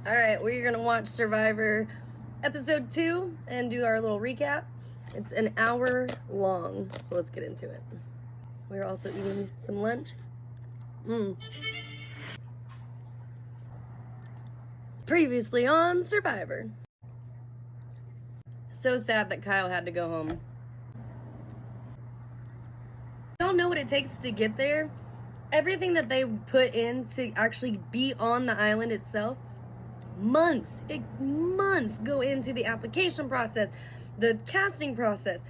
All right, we're gonna watch Survivor episode 2 and do our little recap. It's an hour long, so let's get into it. We're also eating some lunch. Previously on Survivor. So sad that Kyle had to go home. Y'all know what it takes to get there? Everything that they put in to actually be on the island itself, months go into the application process, the casting process,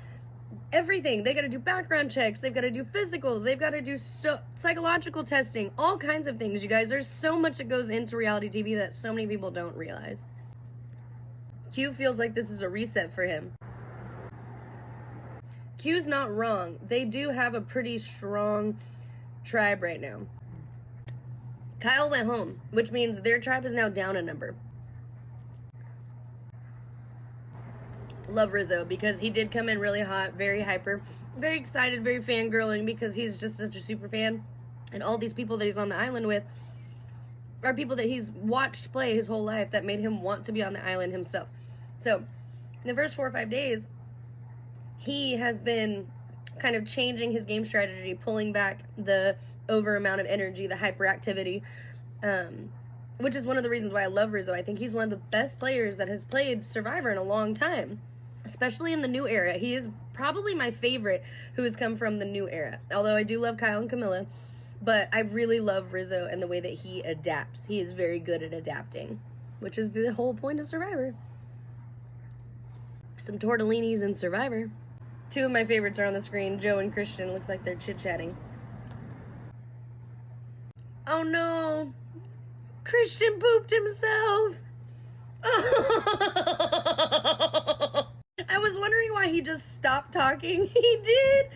everything. They got to do background checks, they've got to do physicals, they've got to do psychological testing, all kinds of things, you guys. There's so much that goes into reality TV that so many people don't realize. Q feels like this is a reset for him. Q's not wrong. They do have a pretty strong tribe right now. Kyle went home, which means their tribe is now down a number. Love Rizzo because he did come in really hot, very hyper, very excited, very fangirling because he's just such a super fan. And all these people that he's on the island with are people that he's watched play his whole life that made him want to be on the island himself. So, in the first 4 or 5 days, he has been kind of changing his game strategy, pulling back the over amount of energy, the hyperactivity, which is one of the reasons why I love Rizzo. I think he's one of the best players that has played Survivor in a long time, especially in the new era. He is probably my favorite who has come from the new era, although I do love Kyle and Camilla, but I really love Rizzo and the way that he adapts. He is very good at adapting, which is the whole point of Survivor. Some tortellinis in Survivor. 2 of my favorites are on the screen. Joe and Christian. Looks like they're chit-chatting. Oh no! Christian pooped himself! I was wondering why he just stopped talking. He did!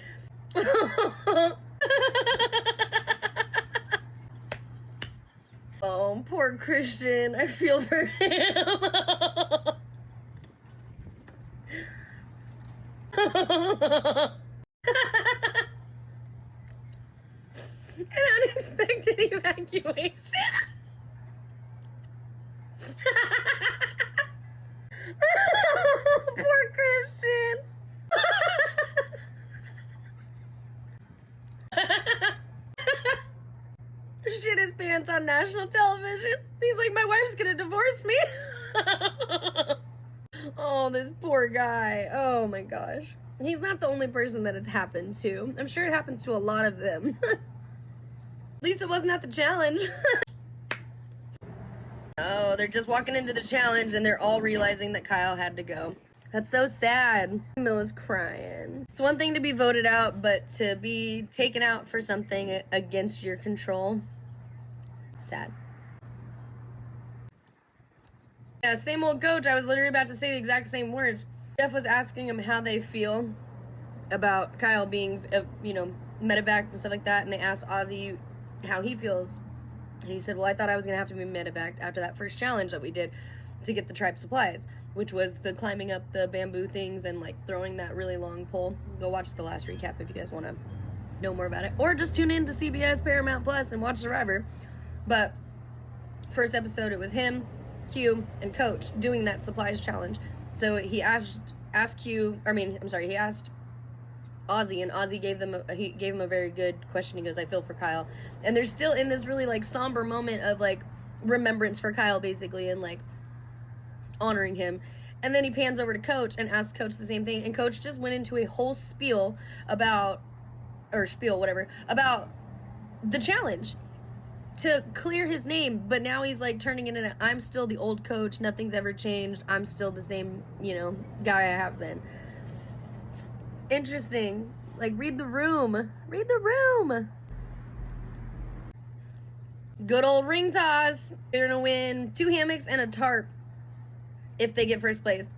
Oh, poor Christian. I feel for him. An unexpected evacuation. Poor Christian. Shit his pants on national television. He's like, my wife's gonna divorce me. Oh, this poor guy. Oh my gosh. He's not the only person that it's happened to. I'm sure it happens to a lot of them. At least it wasn't at the challenge. Oh, they're just walking into the challenge and they're all realizing that Kyle had to go. That's so sad. Camilla's crying. It's one thing to be voted out, but to be taken out for something against your control, sad. Yeah, same old coach. I was literally about to say the exact same words. Jeff was asking him how they feel about Kyle being, medevaced and stuff like that, and they asked Ozzy how he feels. And he said, well, I thought I was going to have to be medevaced after that first challenge that we did to get the tribe supplies, which was the climbing up the bamboo things and, like, throwing that really long pole. Go watch the last recap if you guys want to know more about it. Or just tune in to CBS Paramount Plus and watch Survivor. But first episode, it was him, Q, and Coach doing that supplies challenge. So he asked Ozzy, and Ozzy gave him a very good question. He goes, I feel for Kyle. And they're still in this really, like, somber moment of, like, remembrance for Kyle, basically, and, like, honoring him. And then he pans over to Coach and asks Coach the same thing, and Coach just went into a whole about the challenge to clear his name. But now he's, like, turning it into, I'm still the old coach, nothing's ever changed, I'm still the same, guy I have been. Interesting. Like, read the room. Good old ring toss. They're gonna win 2 hammocks and a tarp if they get first place.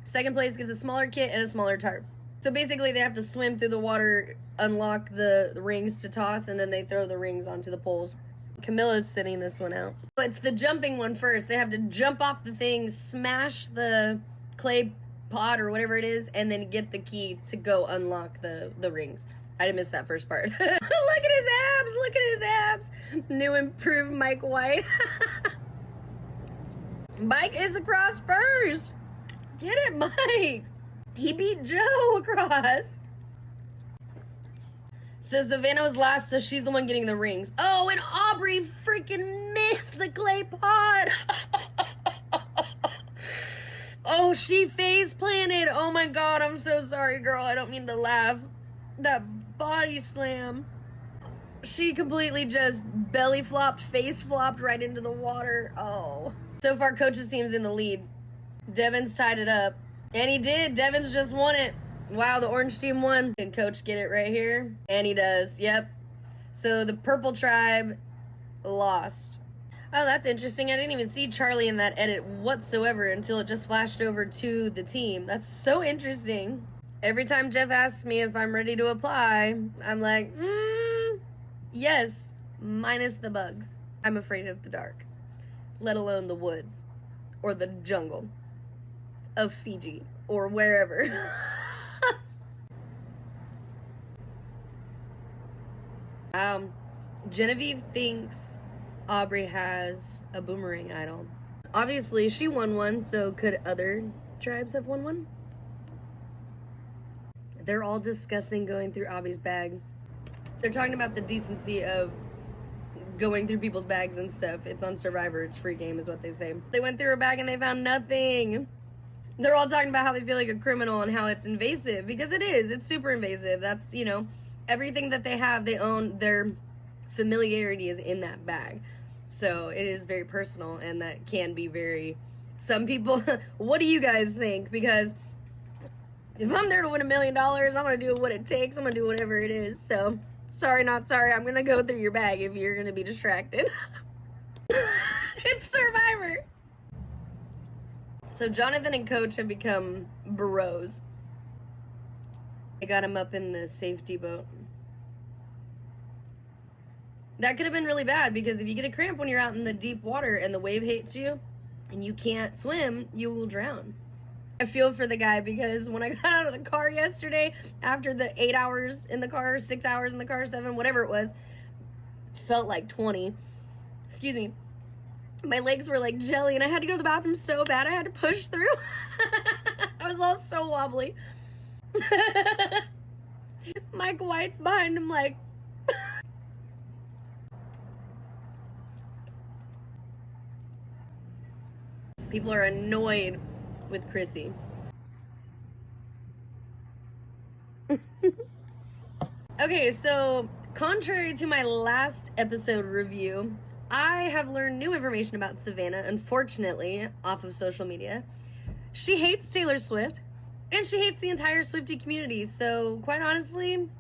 Second place gets a smaller kit and a smaller tarp. So basically they have to swim through the water, unlock the rings to toss, and then they throw the rings onto the poles. Camilla's sitting this one out. But it's the jumping one first. They have to jump off the thing, smash the clay pot or whatever it is, and then get the key to go unlock the rings. I didn't miss that first part. Look at his abs. New improved Mike White. Mike is across first. Get it, Mike. He beat Joe across. So Savannah was last, so she's the one getting the rings. Oh, and Aubrey freaking missed the clay pot. Oh, she face planted. Oh my God, I'm so sorry, girl. I don't mean to laugh. That body slam. She completely just belly flopped, face flopped right into the water. Oh. So far, Coach's team's in the lead. Devon's tied it up. And he did. Devon's just won it. Wow, the orange team won. Can Coach get it right here? And he does. Yep. So the purple tribe lost. Oh, that's interesting. I didn't even see Charlie in that edit whatsoever until it just flashed over to the team. That's so interesting. Every time Jeff asks me if I'm ready to apply, I'm like, yes, minus the bugs. I'm afraid of the dark, let alone the woods or the jungle of Fiji or wherever. Genevieve thinks Aubrey has a boomerang idol. Obviously, she won one, so could other tribes have won one? They're all discussing going through Aubrey's bag. They're talking about the decency of going through people's bags and stuff. It's on Survivor. It's free game is what they say. They went through her bag and they found nothing. They're all talking about how they feel like a criminal and how it's invasive, because it is. It's super invasive. That's, you know, everything that they have, they own. Their familiarity is in that bag. So it is very personal, and that can be very, some people, what do you guys think? Because if I'm there to win $1 million, I'm going to do what it takes. I'm going to do whatever it is. So, sorry, not sorry. I'm going to go through your bag if you're going to be distracted. It's Survivor. So, Jonathan and Coach have become bros. I got him up in the safety boat. That could have been really bad, because if you get a cramp when you're out in the deep water and the wave hits you and you can't swim, you will drown. I feel for the guy, because when I got out of the car yesterday, after the 8 hours in the car, 6 hours in the car, 7, whatever it was, felt like 20. Excuse me. My legs were like jelly, and I had to go to the bathroom so bad I had to push through. I was all so wobbly. Mike White's behind him like... People are annoyed with Chrissy. Okay, so contrary to my last episode review, I have learned new information about Savannah, unfortunately, off of social media. She hates Taylor Swift, and she hates the entire Swiftie community, so quite honestly,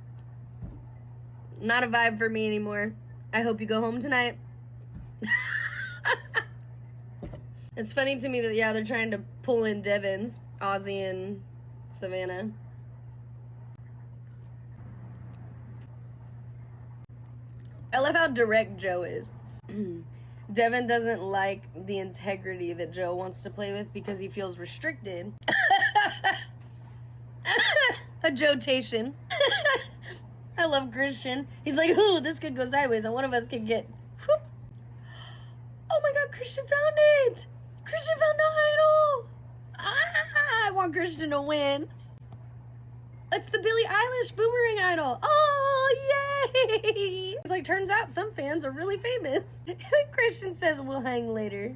not a vibe for me anymore. I hope you go home tonight. It's funny to me that, yeah, they're trying to pull in Devon's, Ozzy and Savannah. I love how direct Joe is. Devon doesn't like the integrity that Joe wants to play with because he feels restricted. A Joe-tation. I love Christian. He's like, ooh, this could go sideways and one of us could get... Whoop. Oh my God, Christian found it! Christian found the idol! Ah, I want Christian to win. It's the Billie Eilish boomerang idol. Oh, yay! It's like, turns out some fans are really famous. Christian says we'll hang later.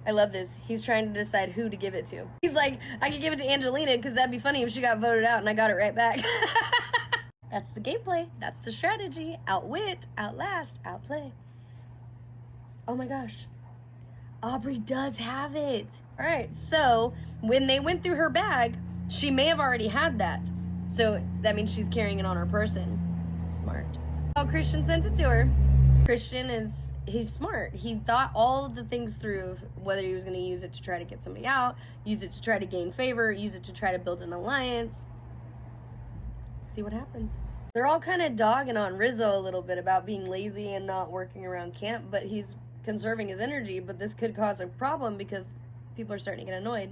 I love this. He's trying to decide who to give it to. He's like, I could give it to Angelina because that'd be funny if she got voted out and I got it right back. That's the gameplay. That's the strategy. Outwit, outlast, outplay. Oh my gosh. Aubrey does have it. All right, so when they went through her bag, she may have already had that. So that means she's carrying it on her person. Smart. Oh, Christian sent it to her. Christian he's smart. He thought all of the things through, whether he was going to use it to try to get somebody out, use it to try to gain favor, use it to try to build an alliance. Let's see what happens. They're all kind of dogging on Rizzo a little bit about being lazy and not working around camp, but he's conserving his energy, but this could cause a problem because people are starting to get annoyed.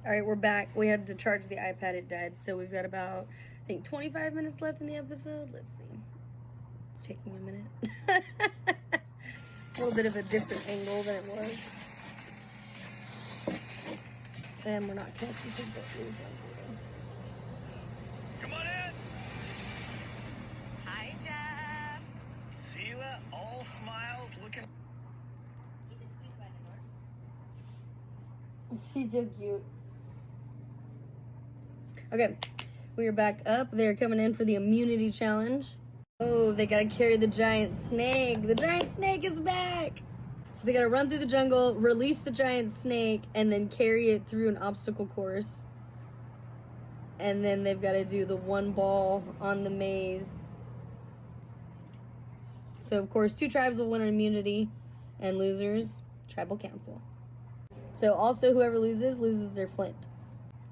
All right, we're back. We had to charge the iPad. It died, so we've got about, I think, 25 minutes left in the episode. Let's see. It's taking a minute. A little bit of a different angle than it was. And we're not connected to the Come on in. Hi, Jeff. Sela, all smiles, looking. She's so cute. Okay, we are back up. They're coming in for the immunity challenge. Oh, they gotta carry the giant snake. The giant snake is back. So they gotta run through the jungle, release the giant snake, and then carry it through an obstacle course. And then they've gotta do the one ball on the maze. So of course, 2 tribes will win immunity, and losers, tribal council. So also whoever loses their flint.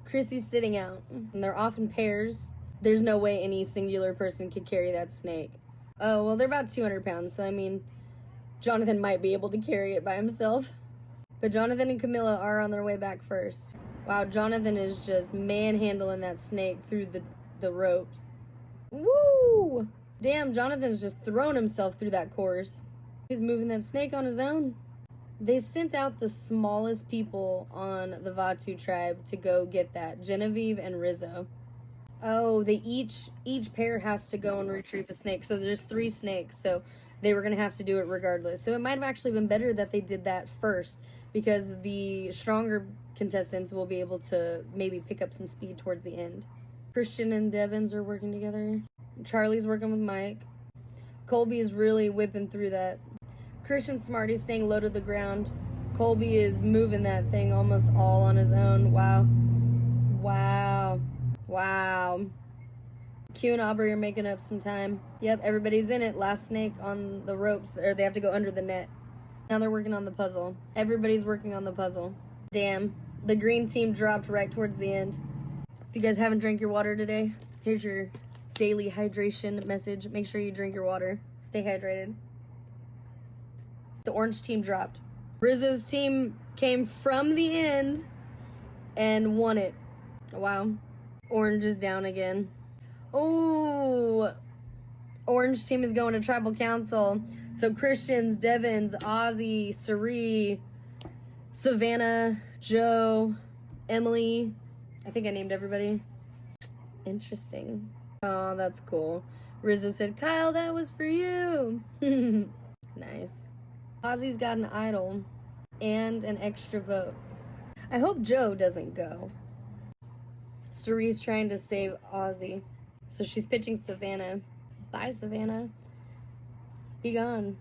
Chrissy's sitting out, and they're off in pairs. There's no way any singular person could carry that snake. Oh, well, they're about 200 pounds, so I mean, Jonathan might be able to carry it by himself. But Jonathan and Camilla are on their way back first. Wow, Jonathan is just manhandling that snake through the ropes. Woo! Damn, Jonathan's just thrown himself through that course. He's moving that snake on his own. They sent out the smallest people on the Vatu tribe to go get that, Genevieve and Rizzo. Oh, they each pair has to go and retrieve a snake. So there's 3 snakes, so they were going to have to do it regardless. So it might have actually been better that they did that first, because the stronger contestants will be able to maybe pick up some speed towards the end. Christian and Devins are working together. Charlie's working with Mike. Colby is really whipping through that. Christian Smarty's staying low to the ground. Colby is moving that thing almost all on his own. Wow. Wow. Wow. Q and Aubrey are making up some time. Yep, everybody's in it. Last snake on the ropes, or they have to go under the net. Now they're working on the puzzle. Everybody's working on the puzzle. Damn, the green team dropped right towards the end. If you guys haven't drank your water today, here's your daily hydration message. Make sure you drink your water. Stay hydrated. The orange team dropped. Rizzo's team came from the end and won it. Wow. Orange is down again. Oh, orange team is going to tribal council. So Christians, Devins, Ozzy, Sari, Savannah, Joe, Emily. I think I named everybody. Interesting. Oh, that's cool. Rizzo said, Kyle, that was for you. Nice. Ozzy's got an idol and an extra vote. I hope Joe doesn't go. Cerie's trying to save Ozzy. So she's pitching Savannah. Bye, Savannah. Be gone.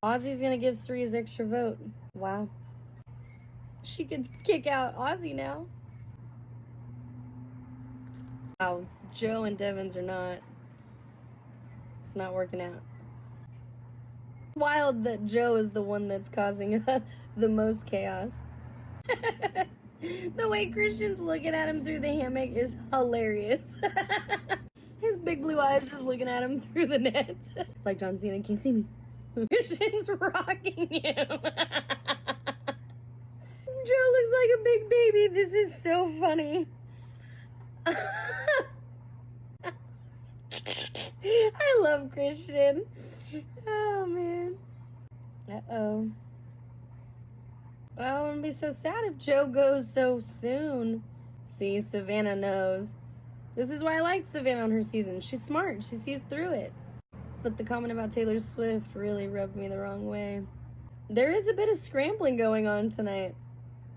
Ozzy's gonna give Cerie his extra vote. Wow. She could kick out Ozzy now. Wow. Joe and Devins are not. It's not working out. Wild that Joe is the one that's causing the most chaos. The way Christian's looking at him through the hammock is hilarious. His big blue eyes just looking at him through the net. Like John Cena can't see me. Christian's rocking him. Joe looks like a big baby. This is so funny. I love Christian. Oh, man. Uh-oh. Well, I'm gonna be so sad if Joe goes so soon. See, Savannah knows. This is why I liked Savannah on her season. She's smart. She sees through it. But the comment about Taylor Swift really rubbed me the wrong way. There is a bit of scrambling going on tonight.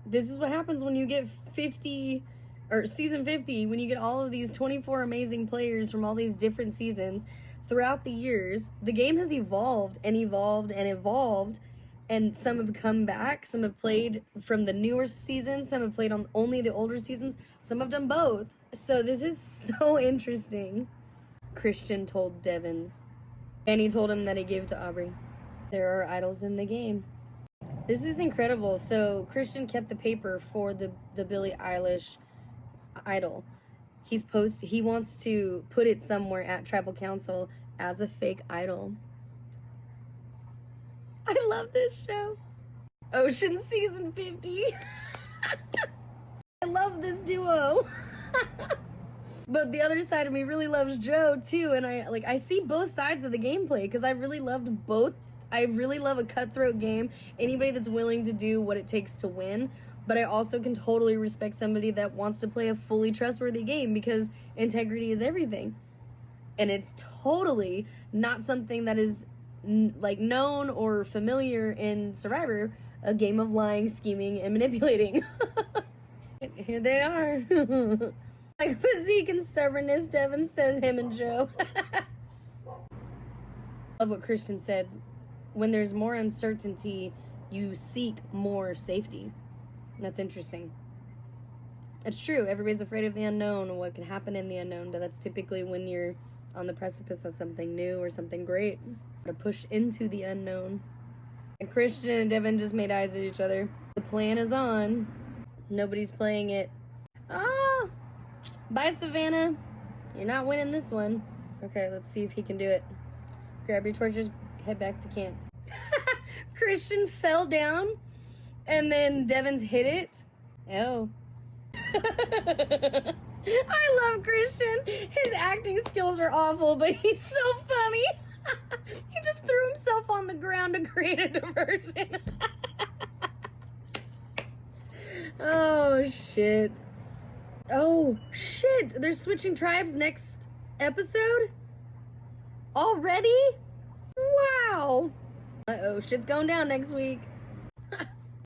This is what happens when you get 50, or season 50, when you get all of these 24 amazing players from all these different seasons throughout the years. The game has evolved and evolved and evolved. And some have come back. Some have played from the newer seasons. Some have played on only the older seasons. Some have done both. So this is so interesting. Christian told Devins. And he told him that he gave to Aubrey. There are idols in the game. This is incredible. So Christian kept the paper for the Billie Eilish idol. He wants to put it somewhere at Tribal Council as a fake idol. I love this show. Ocean season 50. I love this duo. But the other side of me really loves Joe too, and I see both sides of the gameplay because I really loved both. I really love a cutthroat game. Anybody that's willing to do what it takes to win But I also can totally respect somebody that wants to play a fully trustworthy game because integrity is everything. And it's totally not something that is like known or familiar in Survivor, a game of lying, scheming, and manipulating. Here they are. Like physique and stubbornness, Devin says him and Joe. Love what Christian said. When there's more uncertainty, you seek more safety. That's interesting. It's true. Everybody's afraid of the unknown and what can happen in the unknown, but that's typically when you're on the precipice of something new or something great. To push into the unknown. And Christian and Devin just made eyes at each other. The plan is on. Nobody's playing it. Ah! Bye, Savannah. You're not winning this one. Okay, let's see if he can do it. Grab your torches, head back to camp. Christian fell down, and then Devin's hit it. Oh. I love Christian. His acting skills are awful, but he's so funny. He just threw himself on the ground to create a diversion. Oh, shit. Oh, shit. They're switching tribes next episode? Already? Wow. Uh-oh, shit's going down next week.